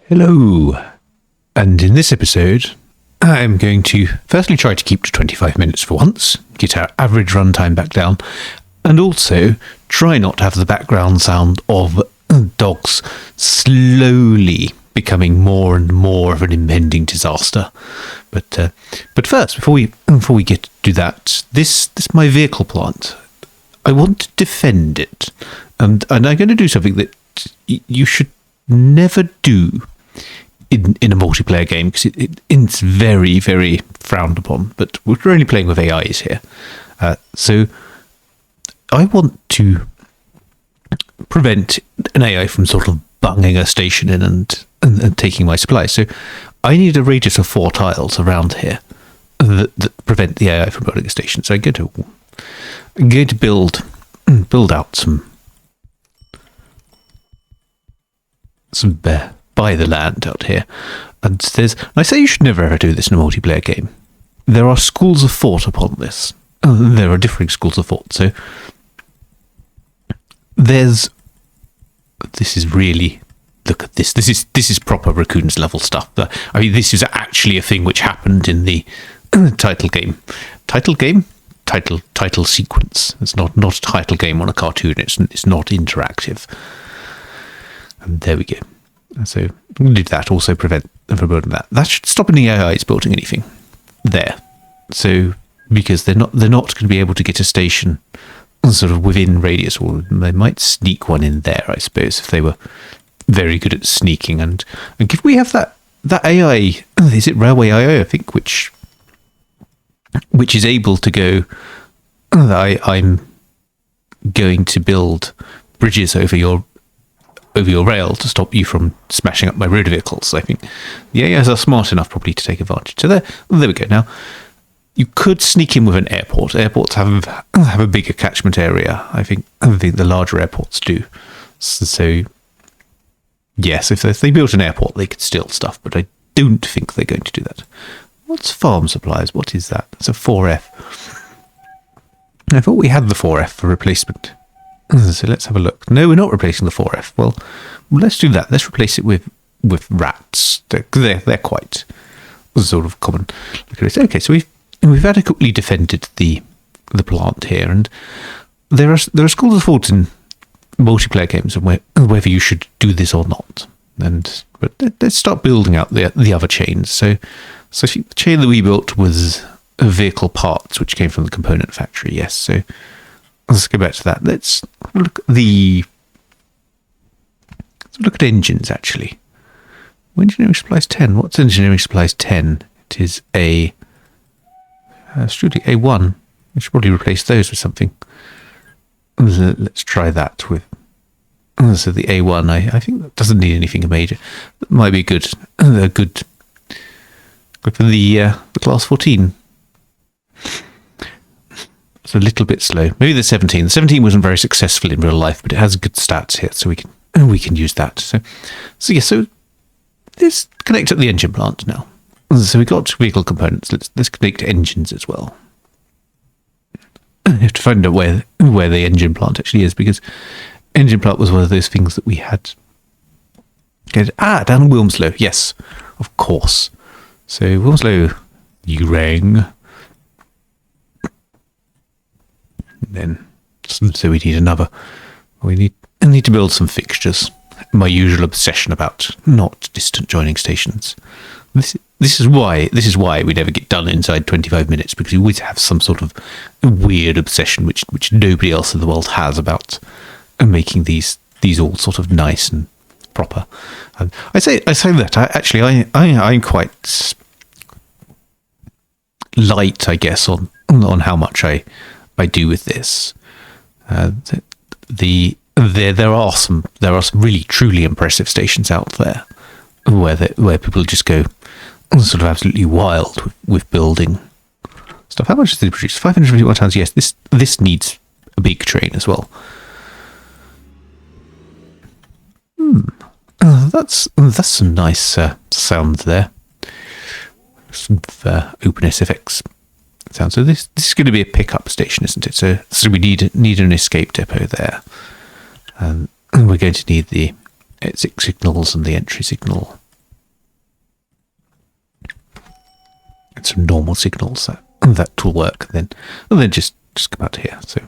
Hello, and in this episode I'm going to firstly try to keep to 25 minutes for once, get our average runtime back down, and also try not to have the background sound of dogs slowly becoming more and more of an impending disaster. But first, before we get to do that, this my vehicle plant, I want to defend it, and I'm going to do something that you should never do in a multiplayer game, because it's very, very frowned upon, but we're only playing with AIs here. So I want to prevent an AI from sort of bunging a station in and taking my supplies. So I need a radius of 4 tiles around here that prevent the AI from building a station. So I'm going to build out some by the land out here. And I say you should never ever do this in a multiplayer game. There are schools of thought upon this. There are differing schools of thought. So this is really, look at this. This is proper Raccoons level stuff. I mean, this is actually a thing which happened in the title game. Title sequence. It's not a title game on a cartoon. It's not interactive. And there we go. So I'm going to do that. Also prevent them from building that. That should stop any AIs building anything there. So because they're not going to be able to get a station sort of within radius, or they might sneak one in there, I suppose, if they were very good at sneaking. And if we have that AI, is it Railway AI, I think, which is able to go, I'm going to build bridges over your rail to stop you from smashing up my road vehicles. I think the AIs are smart enough probably to take advantage. So there we go. Now, you could sneak in with an airport. Airports have a bigger catchment area. I think the larger airports do. So yes, if they built an airport, they could steal stuff, but I don't think they're going to do that. What's farm supplies? What is that? It's a 4F. I thought we had the 4F for replacement. So let's have a look. No, we're not replacing the 4F. Well, let's do that. Let's replace it with rats. They're quite sort of common. Look at this. Okay, so we've adequately defended the plant here, and there are schools of thought in multiplayer games and whether you should do this or not. But let's start building out the other chains. So I think the chain that we built was vehicle parts, which came from the component factory. Yes. So let's go back to that. Let's look at engines, actually. Engineering supplies 10. What's engineering supplies 10? It is a Studio A1. We should probably replace those with something. Let's try that with. So the A1, I think that doesn't need anything major. That might be good for the class 14. It's a little bit slow. Maybe the 17. The 17 wasn't very successful in real life, but it has good stats here, so we can use that. So let's connect up the engine plant now. So we got vehicle components. Let's connect engines as well. I have to find out where the engine plant actually is, because engine plant was one of those things that we had. Down in Wilmslow. Yes, of course. So Wilmslow, you rang. Then, so we need another. I need to build some fixtures. My usual obsession about not distant joining stations. This is why we never get done inside 25 minutes, because we always have some sort of weird obsession which nobody else in the world has about making these all sort of nice and proper. And I say that I'm quite light, I guess, on how much I do with this. There are some really truly impressive stations out there where people just go sort of absolutely wild with building stuff. How much does it produce? 551 tons. Yes, this needs a big train as well. That's some nice sound there. Some OpenSFX sound. So this is going to be a pickup station, isn't it? So we need an escape depot there. And we're going to need the exit signals and the entry signal some normal signals. That will work. And then just come out here. So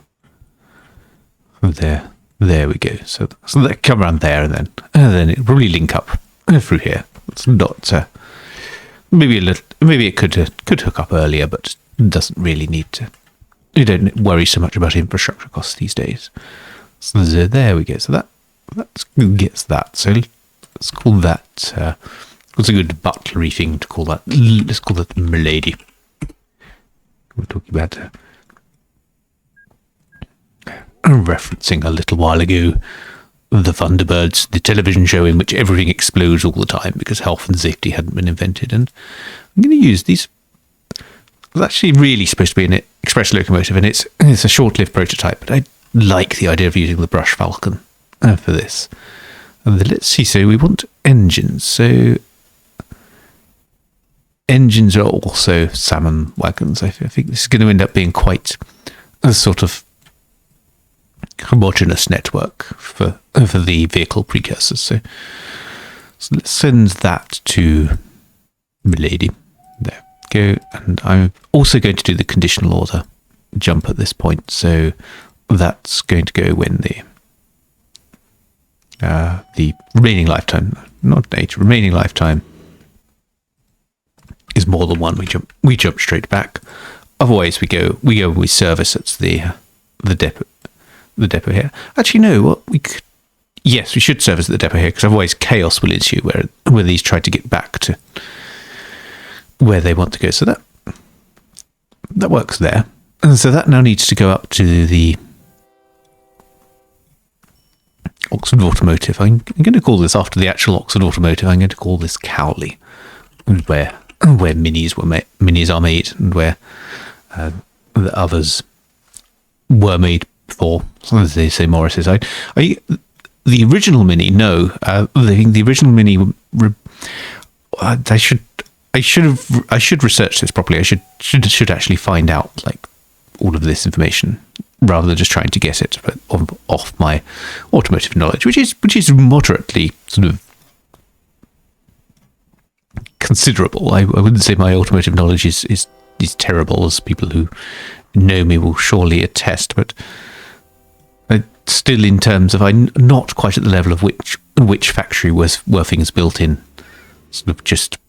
there we go. So they come around there, and then it probably link up through here. It's not maybe it could hook up earlier, but doesn't really need to. You don't worry so much about infrastructure costs these days. So there we go. So that gets that. So let's call that. What's a good butlery thing to call that? Let's call that Milady. We're talking about referencing a little while ago the Thunderbirds, the television show in which everything explodes all the time because health and safety hadn't been invented. And I'm going to use these. It's actually really supposed to be an express locomotive, and it's a short-lived prototype, but I like the idea of using the Brush Falcon for this. And let's see, so we want engines. So engines are also salmon wagons. I think this is going to end up being quite a sort of homogeneous network for the vehicle precursors. So let's send that to Milady. There we go. And I'm also going to do the conditional order jump at this point. So that's going to go when the remaining lifetime, not age, remaining lifetime is more than one. We jump straight back. Otherwise, we service at the depot here. Actually, no. What we should service at the depot here, because otherwise chaos will ensue where these try to get back to where they want to go. So that works there, and so that now needs to go up to the Oxford Automotive. I'm going to call this, after the actual Oxford Automotive, I'm going to call this Cowley, where minis are made, and where the others were made for. As they say, Morris's. The original Mini. No, the original Mini. I should research this properly. I should actually find out like all of this information, rather than just trying to guess it off my automotive knowledge, which is moderately sort of considerable. I wouldn't say my automotive knowledge is terrible, as people who know me will surely attest, but still, in terms of, I'm not quite at the level of which factory were things built in, sort of just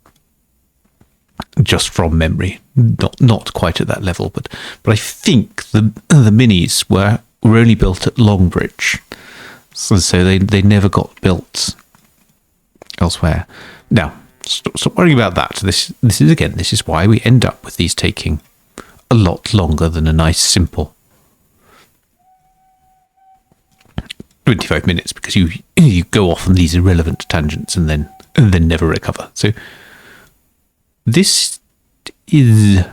from memory, not quite at that level, but I think the minis were only built at Longbridge, so they never got built elsewhere. Now, stop worrying about that. This is why we end up with these taking a lot longer than a nice simple 25 minutes, because you go off on these irrelevant tangents and then never recover. So this is,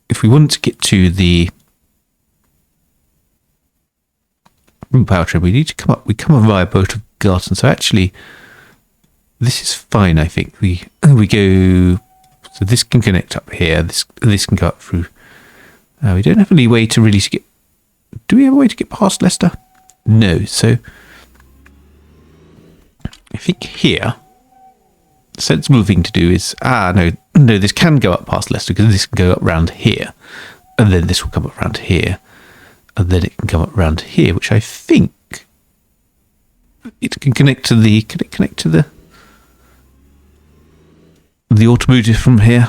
if we want to get to the powertrain, we need to come up via Boat of Garten. So actually, this is fine. I think we go. So this can connect up here. This can go up through. We don't have any way to really get. Do we have a way to get past Leicester? No. So I think here, the sensible thing to do is no. This can go up past Leicester, because this can go up round here, and then this will come up round here, and then it can come up round here, which I think it can connect to the. Can it connect to the automotive from here?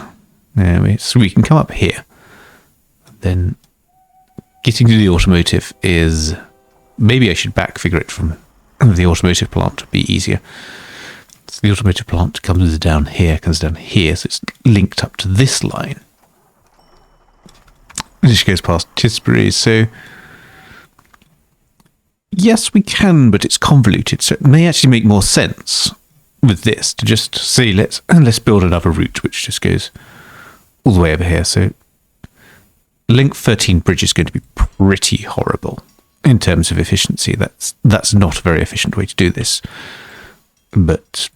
Anyway, so we can come up here. Then getting to the automotive is, maybe I should backfigure it from the automotive plant to be easier. So the automotive plant comes down here, so it's linked up to this line, which goes past Tisbury. So yes, we can, but it's convoluted, so it may actually make more sense with this to just say let's build another route which just goes all the way over here. So link 13 bridge is going to be pretty horrible in terms of efficiency. That's not a very efficient way to do this. But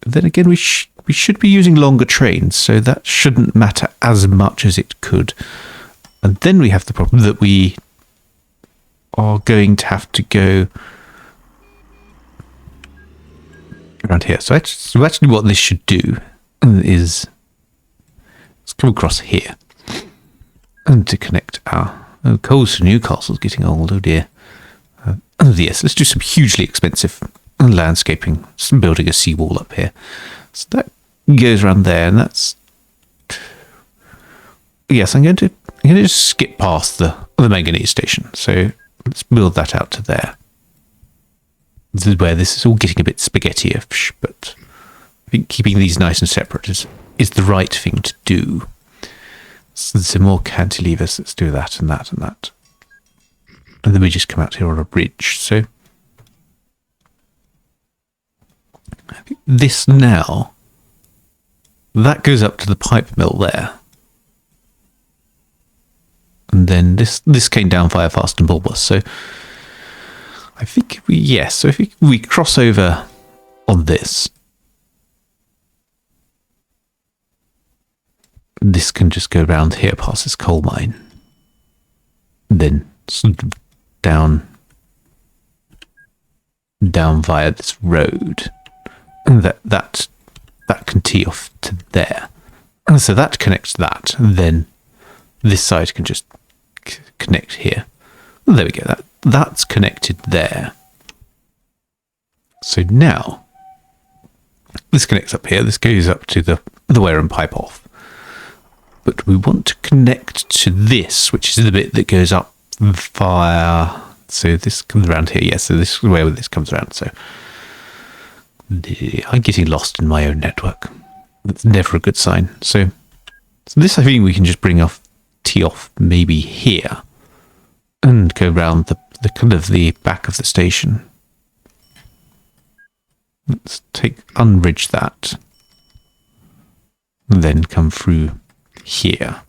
then again, we should be using longer trains, so that shouldn't matter as much as it could. And then we have the problem that we are going to have to go around here. So actually what this should do is let's come across here. And to connect our coals to Newcastle's getting old, oh dear. Yes, let's do some hugely expensive landscaping, building a seawall up here. So that goes around there, and that's... Yes, I'm going to just skip past the manganese station. So let's build that out to there. This is where this is all getting a bit spaghetti-ish, but I think keeping these nice and separate is the right thing to do. So there's some more cantilevers. Let's do that and that and that. And then we just come out here on a bridge. So I think this now, that goes up to the pipe mill there. And then this came down via Fast and Bulbous. So I think so if we cross over on this, this can just go around here past this coal mine. Then sort of down via this road. And that can tee off to there. And so that connects that. And then this side can just connect here. And there we go. That's connected there. So now this connects up here. This goes up to the Wareham pipe off. But we want to connect to this, which is the bit that goes up via... So this comes around here. Yes, so this is where this comes around. So I'm getting lost in my own network. That's never a good sign. So this, I think we can just tee off maybe here and go around the kind of the back of the station. Let's unbridge that. And then come through here.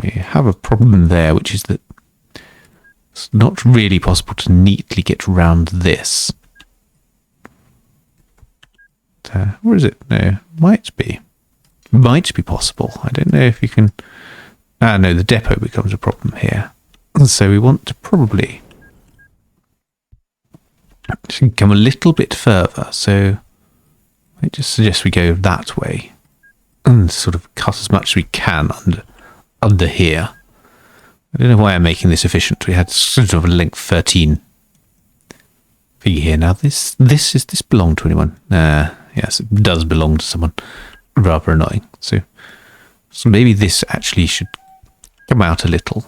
We have a problem there, which is that it's not really possible to neatly get around this. Or is it? No, might be. Might be possible. I don't know if you can... no, the depot becomes a problem here. And so we want to probably come a little bit further. So I just suggest we go that way and sort of cut as much as we can under here. I don't know why I'm making this efficient. We had sort of a length 13 figure here. Now this belong to anyone? Yes, it does belong to someone. Rather annoying. So maybe this actually should come out a little.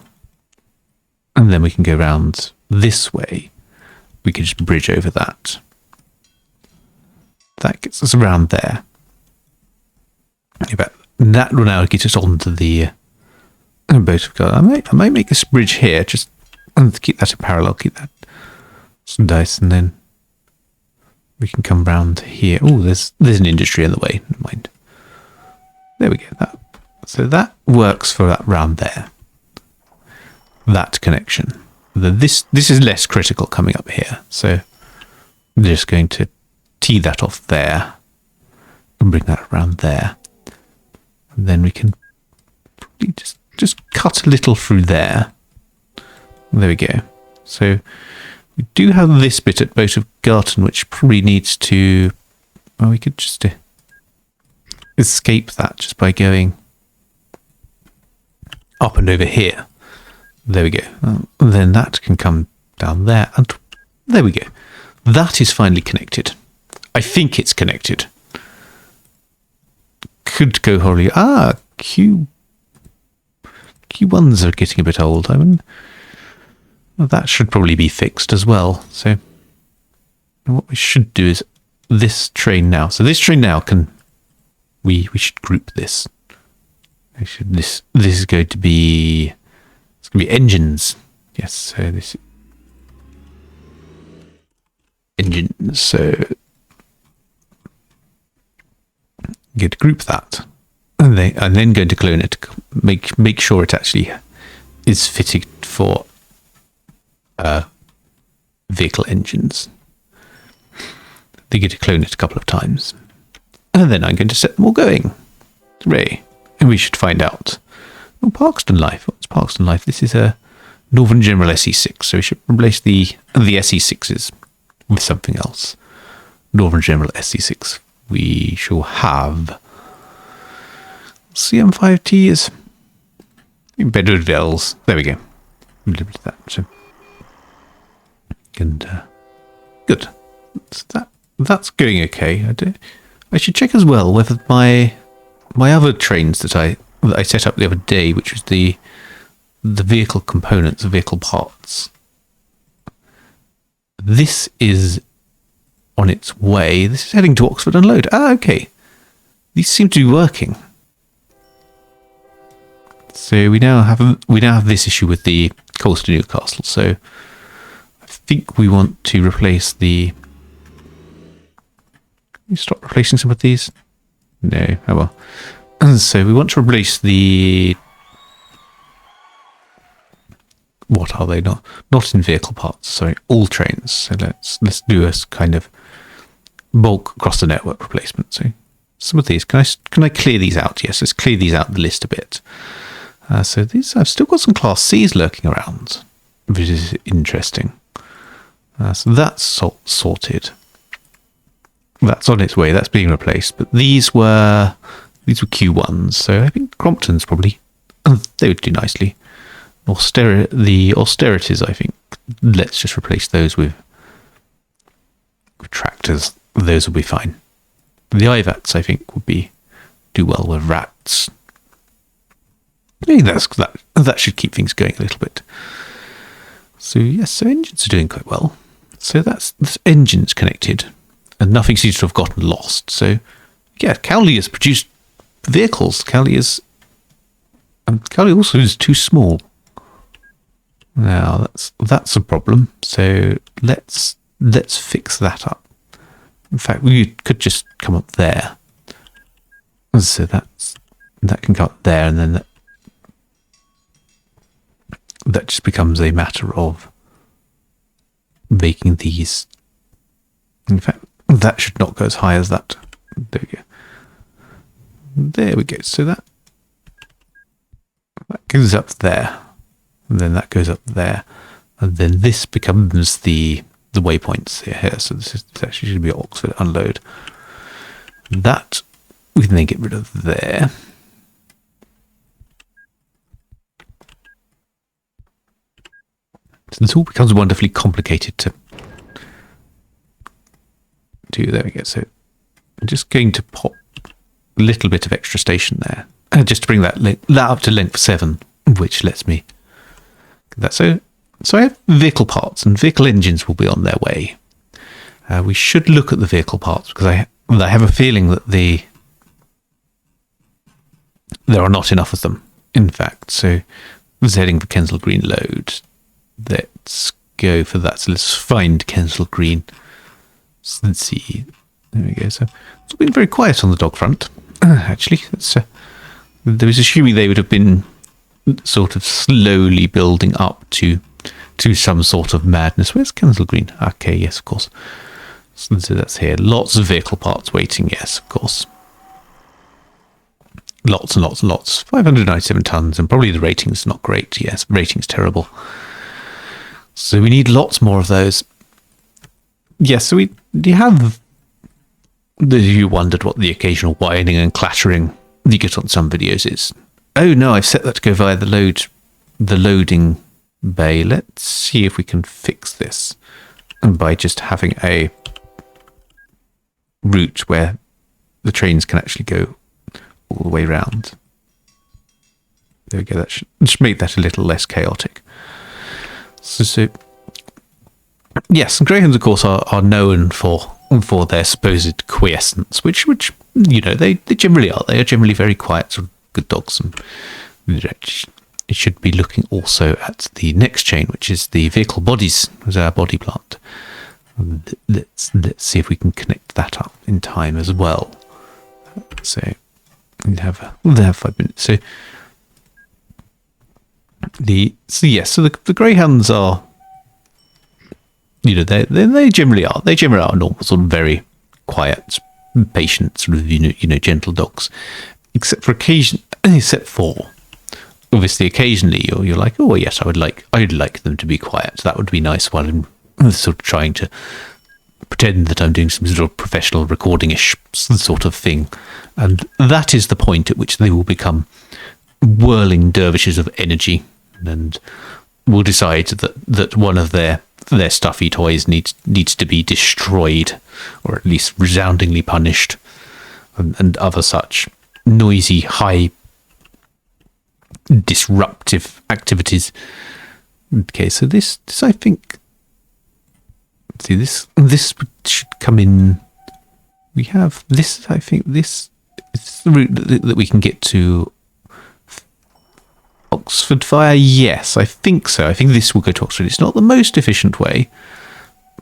And then we can go around this way. We can just bridge over that. That gets us around there. That will now get us onto the boat of God. I might make this bridge here, just to keep that in parallel, keep that some dice, and then we can come round here. Oh, there's an industry in the way. Never mind. There we go. So that works for that round there. That connection. This is less critical coming up here. So I'm just going to tee that off there and bring that around there. And then we can probably just cut a little through there. There we go. So we do have this bit at Boat of Garton, which probably needs to... Well, we could just escape that just by going up and over here. There we go. And then that can come down there. And there we go. That is finally connected. I think it's connected. Could go horribly... Q1s are getting a bit old. I mean, well, that should probably be fixed as well. So what we should do is this train now. So this train now can... We should group this. This is going to be... It's going to be engines. Yes, so this... Engines, so... I'm going to group that. And then going to clone it. Make sure it actually is fitted for vehicle engines. They get to clone it a couple of times. And then I'm going to set them all going. Hooray. And we should find out. Oh, Parkston Life. What's Parkston Life? This is a Northern General SE6. So we should replace the SE6s with something else. Northern General SE6. We shall have CM5T is better with L's. There we go. Limited that. So, and good. That's going okay. I should check as well whether my other trains that I set up the other day, which was the vehicle components, the vehicle parts. This is on its way. This is heading to Oxford Unload. Ah, okay. These seem to be working. So we now have this issue with the coals to Newcastle. So I think we want to replace the. Can you stop replacing some of these? No. Oh well. And so we want to replace the. What are they? Not in vehicle parts. Sorry, all trains. So let's do a kind of bulk across the network replacement. So some of these, can I clear these out? Yes, let's clear these out the list a bit. So these, I've still got some Class C's lurking around, which is interesting. So that's sorted. That's on its way. That's being replaced. But these were Q1s. So I think Crompton's probably they would do nicely. The austerities, I think, let's just replace those with tractors. Those will be fine. The IVATs, I think, would do well with rats. I think that should keep things going a little bit. So yes, so engines are doing quite well. So this engine's connected, and nothing seems to have gotten lost. So yeah, Cowley has produced vehicles. Cowley also is too small. Now that's a problem. So let's fix that up. In fact, we could just come up there. So that can go up there, and then that just becomes a matter of making these. In fact, that should not go as high as that. There we go. There we go. So that goes up there. And then that goes up there, and then this becomes the waypoints here. So this actually should be Oxford Unload. That we can then get rid of there. So this all becomes wonderfully complicated to do. There we go. So I'm just going to pop a little bit of extra station there, just to bring that up to length 7, which lets me. So I have vehicle parts, and vehicle engines will be on their way. We should look at the vehicle parts, because I have a feeling that there are not enough of them, in fact. So this is heading for Kensal Green load. Let's go for that. So let's find Kensal Green. So let's see. There we go. So it's been very quiet on the dog front, actually. There was assuming they would have been sort of slowly building up to some sort of madness. Where's Kensal Green? Okay, yes, of course. So that's here. Lots of vehicle parts waiting. Yes, of course. Lots and lots and lots. 597 tons, and probably the rating's not great. Yes, rating's terrible. So we need lots more of those. Yes, so you wondered what the occasional whining and clattering you get on some videos is. Oh no, I've set that to go via the loading bay. Let's see if we can fix this. And by just having a route where the trains can actually go all the way round. There we go. That should make that a little less chaotic. So yes, and greyhounds, of course, are known for their supposed quiescence, which they generally are. They are generally very quiet, sort of good dogs, and it should be looking also at the next chain, which is the vehicle bodies, as our body plant. Let's see if we can connect that up in time as well. So we'll have 5 minutes. So the greyhounds are, they generally are normal, sort of very quiet, patient, sort of gentle dogs, except for obviously occasionally you're like, oh yes, I'd like them to be quiet. That would be nice while I'm sort of trying to pretend that I'm doing some sort of professional recording-ish sort of thing. And that is the point at which they will become whirling dervishes of energy, and will decide that one of their stuffy toys needs to be destroyed, or at least resoundingly punished, and other such noisy, high, disruptive activities. Okay, so this I think. See, this should come in. We have this. I think this is the route that we can get to Oxford via. Yes, I think so. I think this will go to Oxford. It's not the most efficient way,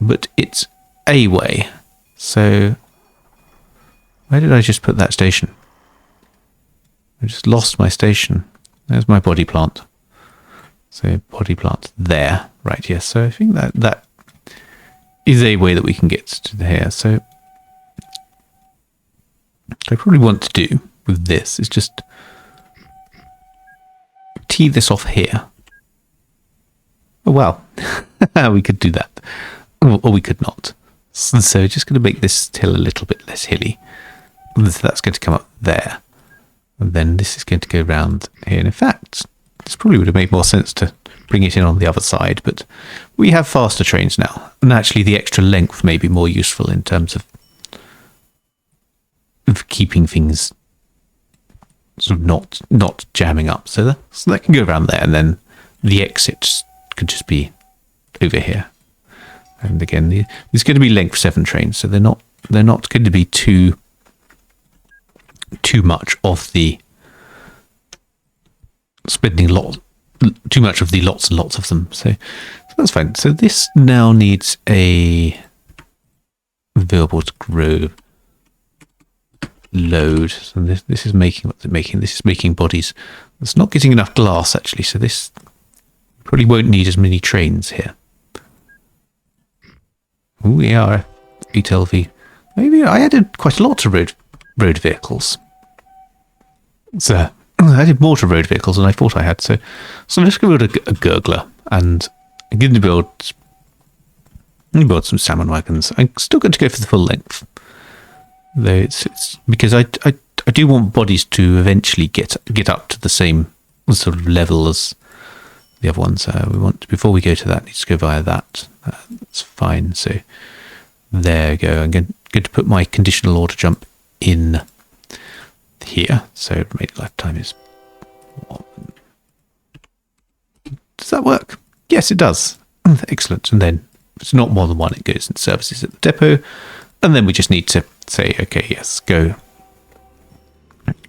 but it's a way. So, where did I just put that station? I just lost my station. There's my body plant. So, body plant there. Right, yes. So, I think that is a way that we can get to here. So, what I probably want to do with this is just tee this off here. Oh, well, we could do that. Or we could not. So, just going to make this hill a little bit less hilly. So that's going to come up there. And then this is going to go round here. And in fact, this probably would have made more sense to bring it in on the other side, but we have faster trains now, and actually the extra length may be more useful in terms of keeping things sort of not jamming up. So that can go around there, and then the exits could just be over here. And again, there's going to be length 7 trains, so they're not going to be too much of the spending too much of the lots and lots of them. So that's fine. So this now needs a available to grow load. So this is making what's it making? This is making bodies. It's not getting enough glass actually. So this probably won't need as many trains here. Ooh, we are 8LV. Maybe I added quite a lot to road vehicles. So I did more to road vehicles than I thought I had. So I'm just going to build a gurgler, and I'm going to build some salmon wagons. I'm still going to go for the full length, though it's because I do want bodies to eventually get up to the same sort of level as the other ones. We want before we go to that, need to go via that. That's fine. So there we go. I'm going to put my conditional order jump in here. So remaining lifetime is 1. Does that work? Yes, it does. Excellent. And then if it's not more than 1, it goes and services at the depot. And then we just need to say, okay, yes, go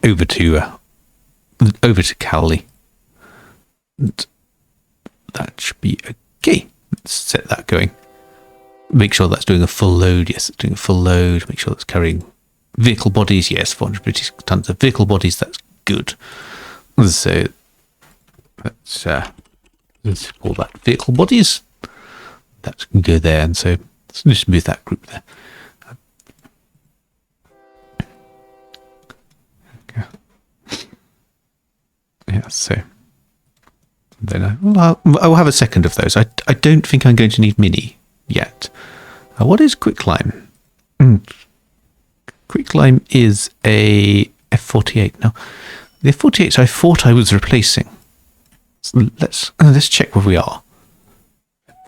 over to Cowley. And that should be okay. Let's set that going. Make sure that's doing a full load. Yes, it's doing a full load. Make sure it's carrying vehicle bodies. Yes, 450 tons of vehicle bodies. That's good. So let's call that vehicle bodies. That can go there. And so let's just move that group there. Okay. Yeah, so then I'll have a second of those. I don't think I'm going to need mini yet. What is quicklime? Quicklime is a F48. Now, the F48 I thought I was replacing. So let's check where we are.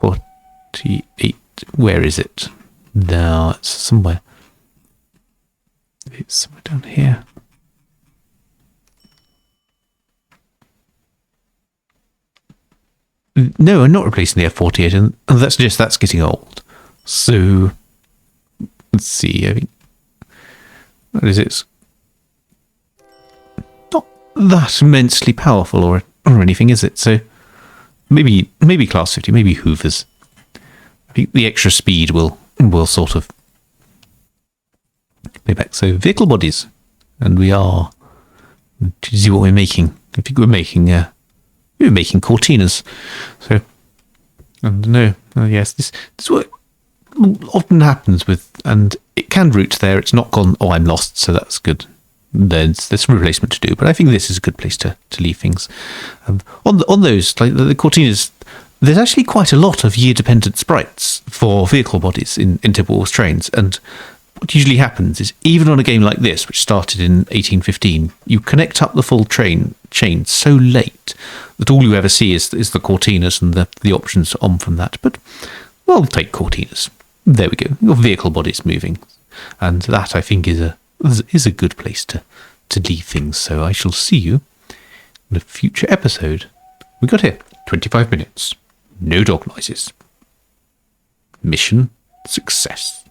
48. Where is it? Now it's somewhere. It's somewhere down here. No, I'm not replacing the F48, and that's getting old. So let's see. I mean, what is it? It's not that immensely powerful or anything, is it? So maybe class 50, maybe Hoovers. I think the extra speed will sort of pay back. So vehicle bodies, and we are. Did you see what we're making? I think we're making Cortinas. So I don't know. Yes, this is what often happens with, and it can route there. It's not gone. Oh, I'm lost. So that's good. There's a replacement to do, but I think this is a good place to leave things. On those, like the Cortinas, there's actually quite a lot of year-dependent sprites for vehicle bodies in Timberwolf's trains, and what usually happens is, even on a game like this, which started in 1815, you connect up the full chain so late that all you ever see is the Cortinas and the options on from that. But we'll take Cortinas. There we go. Your vehicle body's moving, and that, I think, is a good place to leave things. So I shall see you in a future episode. We got here 25 minutes. No dog noises. Mission success.